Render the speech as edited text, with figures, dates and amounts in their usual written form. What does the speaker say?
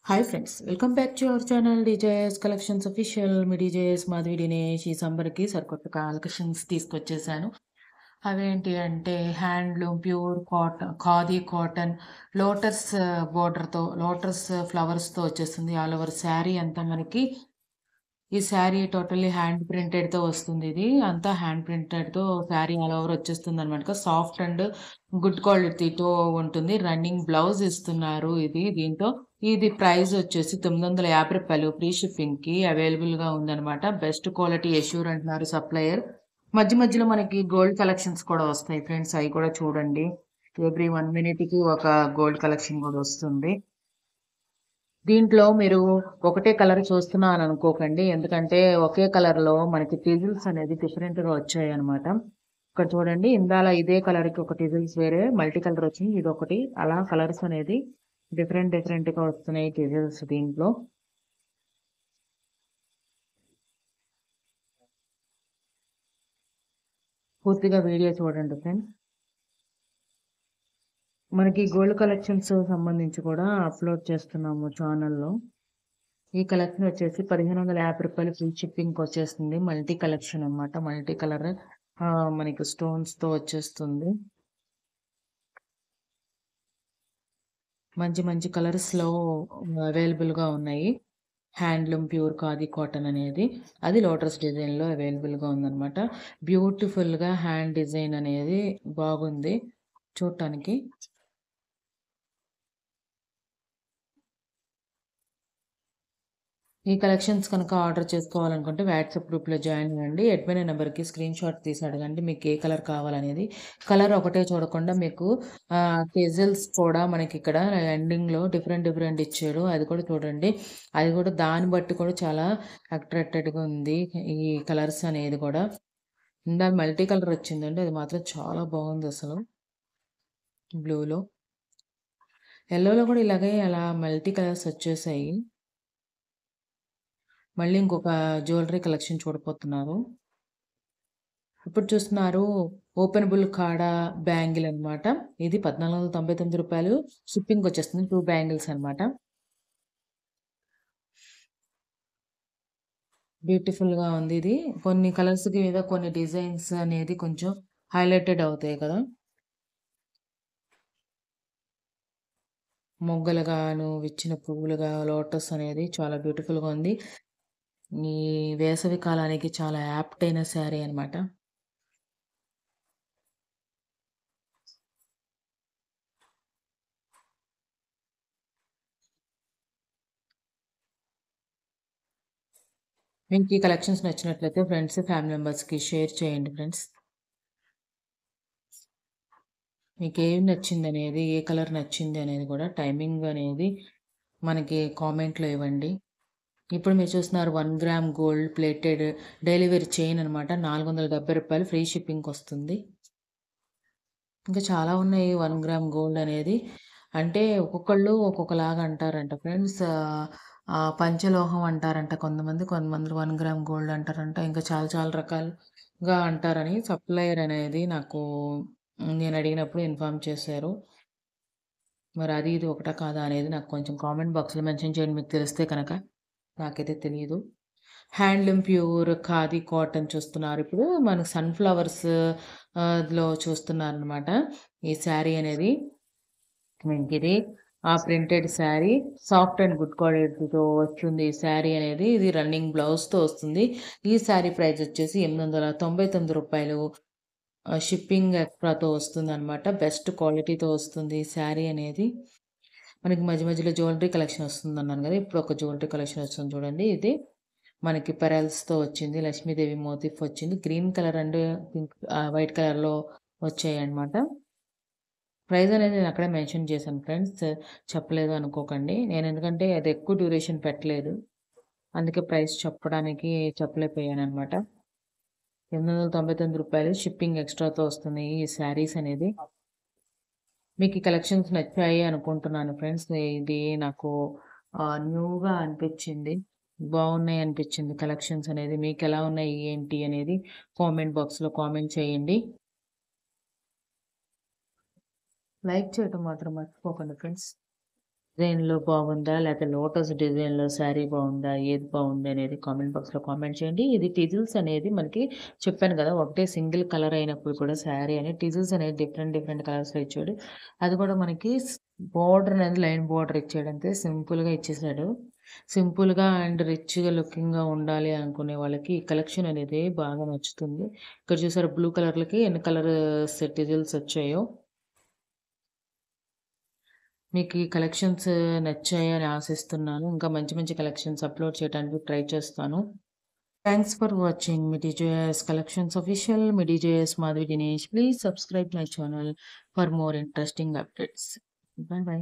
Hi friends, welcome back to our channel DJS collections official. మీ DJS Madhavi Dinesh. ఈ సమ్మర్కి సరికొత్త కలెక్షన్స్ తీసుకొచ్చేసాను. అవేంటి అంటే handloom pure cotton, khadi cotton, lotus బోర్డర్తో, లోటస్ ఫ్లవర్స్తో వచ్చేస్తుంది. ఆల్ ఓవర్ శారీ అంతా మనకి ఈ శారీ టోటల్లీ హ్యాండ్ ప్రింటెడ్‌తో వస్తుంది ఇది. అంతా హ్యాండ్ ప్రింటెడ్‌తో శారీ ఆల్ ఓవర్ వచ్చేస్తుందనమాట. సాఫ్ట్ అండ్ గుడ్ క్వాలిటీతో ఉంటుంది. రన్నింగ్ బ్లౌజ్ ఇస్తున్నారు ఇది దీంతో. ఇది ప్రైస్ వచ్చేసి రూ. 950 ఫ్రీ షిప్పింగ్‌కి అవైలబుల్‌గా ఉందనమాట. బెస్ట్ క్వాలిటీ అష్యూర్ అంటున్నారు సప్లయర్. మధ్య మధ్యలో మనకి గోల్డ్ కలెక్షన్స్ కూడా వస్తాయి ఫ్రెండ్స్. అయి కూడా చూడండి. ఎవ్రీ 1 మినిట్‌కి ఒక గోల్డ్ కలెక్షన్ కూడా వస్తుంది. దీంట్లో మీరు ఒకటే కలర్ చూస్తున్నాను అనుకోకండి. ఎందుకంటే ఒకే కలర్‌లో మనకి టిజిల్స్ అనేది డిఫరెంట్‌గా వచ్చాయన్నమాట. ఇక్కడ చూడండి, ఇందాల ఇదే కలర్‌కి ఒక టిజిల్స్ వేరే మల్టీ కలర్ వచ్చింది. ఇదొకటి అలా కలర్స్ అనేది డిఫరెంట్‌గా వస్తున్నాయి టిజిల్స్ దీంట్లో. పూర్తిగా వీడియో చూడండి ఫ్రెండ్స్. మనకి గోల్డ్ కలెక్షన్స్ సంబంధించి కూడా అప్‌లోడ్ చేస్తున్నాము ఛానల్‌లో. ఈ కలెక్షన్ వచ్చేసి రూ. 1550 ఫ్రీ షిప్పింగ్‌కి వచ్చేస్తుంది. మల్టీ కలెక్షన్ అన్నమాట. మల్టీ కలర్ మనకి స్టోన్స్‌తో వచ్చేస్తుంది. మంచి మంచి కలర్స్‌లో అవైలబుల్‌గా ఉన్నాయి. హ్యాండ్లూమ్ ప్యూర్ ఖాదీ కాటన్ అనేది. అది లోటస్ డిజైన్‌లో అవైలబుల్‌గా ఉందన్నమాట. బ్యూటిఫుల్‌గా హ్యాండ్ డిజైన్ అనేది బాగుంది చూడటానికి. ఈ కలెక్షన్స్ కనుక ఆర్డర్ చేసుకోవాలనుకుంటే వాట్సాప్ గ్రూప్‌లో జాయిన్ అవ్వండి. అడ్మిన్ నంబర్‌కి స్క్రీన్‌షాట్ తీసి అడగండి మీకు ఏ కలర్ కావాలనేది. కలర్ ఒకటే చూడకుండా మీకు టిజిల్స్ కూడా మనకిక్కడ ఎండింగ్‌లో డిఫరెంట్ ఇచ్చాడు. అది కూడా చూడండి. అది కూడా దాన్ని బట్టి కూడా చాలా అట్రాక్టెడ్‌గా ఉంది. ఈ కలర్స్ అనేది కూడా. ఇందాక మల్టీ కలర్ వచ్చిందండి. అది మాత్రం చాలా బాగుందసలు. బ్లూలో. యెల్లోలో కూడా ఇలాగే అలా మల్టీ కలర్స్ వచ్చేసాయి. మళ్ళీ ఇంకొక జ్యువెలరీ కలెక్షన్ చూడబోతున్నారు. ఇప్పుడు చూస్తున్నారు ఓపెనబుల్ కాడా బ్యాంగిల్ అన్నమాట. ఇది రూ. 1499 షిప్పింగ్ వచ్చేస్తుంది. 2 బ్యాంగిల్స్ అన్నమాట. బ్యూటిఫుల్‌గా ఉంది ఇది. కొన్ని కలర్స్‌కి మీద కొన్ని డిజైన్స్ అనేది కొంచెం హైలైటెడ్ అవుతాయి కదా! మొగ్గలుగాను, విచ్చిన పువ్వులుగా, లోటస్ అనేది చాలా బ్యూటిఫుల్‌గా ఉంది. ఈ వేసవి కాలానికి చాలా యాప్ట్ అయిన శారీ అన్నమాట. మీకు ఈ కలెక్షన్స్ నచ్చినట్లయితే ఫ్రెండ్స్, ఫ్యామిలీ మెంబర్స్‌కి షేర్ చేయండి ఫ్రెండ్స్. మీకేం నచ్చిందనేది, ఏ కలర్ నచ్చింది అనేది కూడా టైమింగ్ అనేది మనకి కామెంట్‌లో ఇవ్వండి. ఇప్పుడు మీరు చూస్తున్నారు 1 gram gold plated daily wear chain అనమాట. రూ. 470 ఫ్రీ షిప్పింగ్‌కొస్తుంది. ఇంకా చాలా ఉన్నాయి 1 గ్రామ్ గోల్డ్ అనేది. అంటే ఒక్కొక్కళ్ళు ఒక్కొక్కలాగా అంటారంట ఫ్రెండ్స్. పంచలోహం అంటారంట కొంతమంది. కొంతమంది 1 గ్రామ్ గోల్డ్ అంటారంట. ఇంకా చాలా చాలా రకాలుగా అంటారని సప్లయర్ అనేది నాకు నేను అడిగినప్పుడు ఇన్ఫార్మ్ చేశారు. మరి అది ఇది ఒకటా కాదా అనేది నాకు కొంచెం కామెంట్ బాక్స్‌లో మెన్షన్ చేయండి మీకు తెలిస్తే కనక. నాకైతే తెలీదు. హ్యాండ్లూమ్ ప్యూర్ ఖాదీ కాటన్ చూస్తున్నారు. ఇప్పుడు మనకు సన్‌ఫ్లవర్స్ లో చూస్తున్నారనమాట. ఈ శారీ అనేది మనకిది printed sari. Soft and good క్వాలిటీతో వస్తుంది ఈ శారీ అనేది. ఇది రన్నింగ్ బ్లౌజ్‌తో వస్తుంది. ఈ శారీ ప్రైస్ వచ్చేసి రూ. 899. షిప్పింగ్ ఎక్స్ట్రాతో వస్తుందనమాట. బెస్ట్ క్వాలిటీతో వస్తుంది ఈ శారీ అనేది. మనకి మధ్య మధ్యలో జ్యువెలరీ కలెక్షన్ వస్తుందన్నాను గదా! ఇప్పుడు ఒక జ్యువెలరీ కలెక్షన్ వస్తుంది చూడండి. ఇది మనకి పెరల్స్‌తో వచ్చింది. లక్ష్మీదేవి మోటిఫ్ వచ్చింది. Green colour and pink white కలర్‌లో వచ్చాయన్నమాట. ప్రైస్ అనేది నేను అక్కడే మెన్షన్ చేశాను ఫ్రెండ్స్. చెప్పలేదు అనుకోకండి. నేను ఎందుకంటే అది ఎక్కువ డ్యూరేషన్ పెట్టలేదు. అందుకే ప్రైస్ చెప్పడానికి చెప్పలేకపోయానన్నమాట. రూ. 899 షిప్పింగ్ ఎక్స్ట్రాతో వస్తున్నాయి ఈ శారీస్ అనేది. మీకు ఈ కలెక్షన్స్ నచ్చాయి అనుకుంటున్నాను ఫ్రెండ్స్. ఇది నాకు న్యూగా అనిపించింది. బాగున్నాయి అనిపించింది కలెక్షన్స్ అనేది. మీకెలా ఉన్నాయి ఏంటి అనేది కామెంట్ బాక్స్‌లో కామెంట్ చేయండి. లైక్ చేయటం మాత్రం మర్చిపోకండి ఫ్రెండ్స్. డిజైన్‌లో బాగుందా? లేకపోతే లోటస్ డిజైన్‌లో శారీ బాగుందా? ఏది బాగుంది అనేది కామెంట్ బాక్స్‌లో కామెంట్ చేయండి. ఇది టిజిల్స్ అనేది మనకి చెప్పాను కదా! ఒకటే సింగిల్ కలర్ అయినప్పుడు కూడా శారీ అని టిజిల్స్ అనేది డిఫరెంట్ డిఫరెంట్ కలర్స్‌లో ఇచ్చాడు. అది కూడా మనకి బోర్డర్ అనేది లైన్ బోర్డర్ ఇచ్చాడు అంతే సింపుల్‌గా ఇచ్చేసాడు. సింపుల్‌గా అండ్ రిచ్‌గా లుకింగ్‌గా ఉండాలి అనుకునే వాళ్ళకి ఈ కలెక్షన్ అనేది బాగా నచ్చుతుంది. ఇక్కడ చూసారా బ్లూ కలర్‌లకి ఎన్ని కలర్స్ టిజిల్స్ వచ్చాయో. మీకు ఈ కలెక్షన్స్ నచ్చాయని ఆశిస్తున్నాను. ఇంకా మంచి మంచి కలెక్షన్స్ అప్‌లోడ్ చేయడానికి ట్రై చేస్తాను. థాంక్స్ ఫర్ వాచింగ్ మిడి జేఎస్ కలెక్షన్స్ ఆఫీషియల్. మిడి జేఎస్ Madhavi Dinesh. Please subscribe my channel for more interesting updates. Bye by.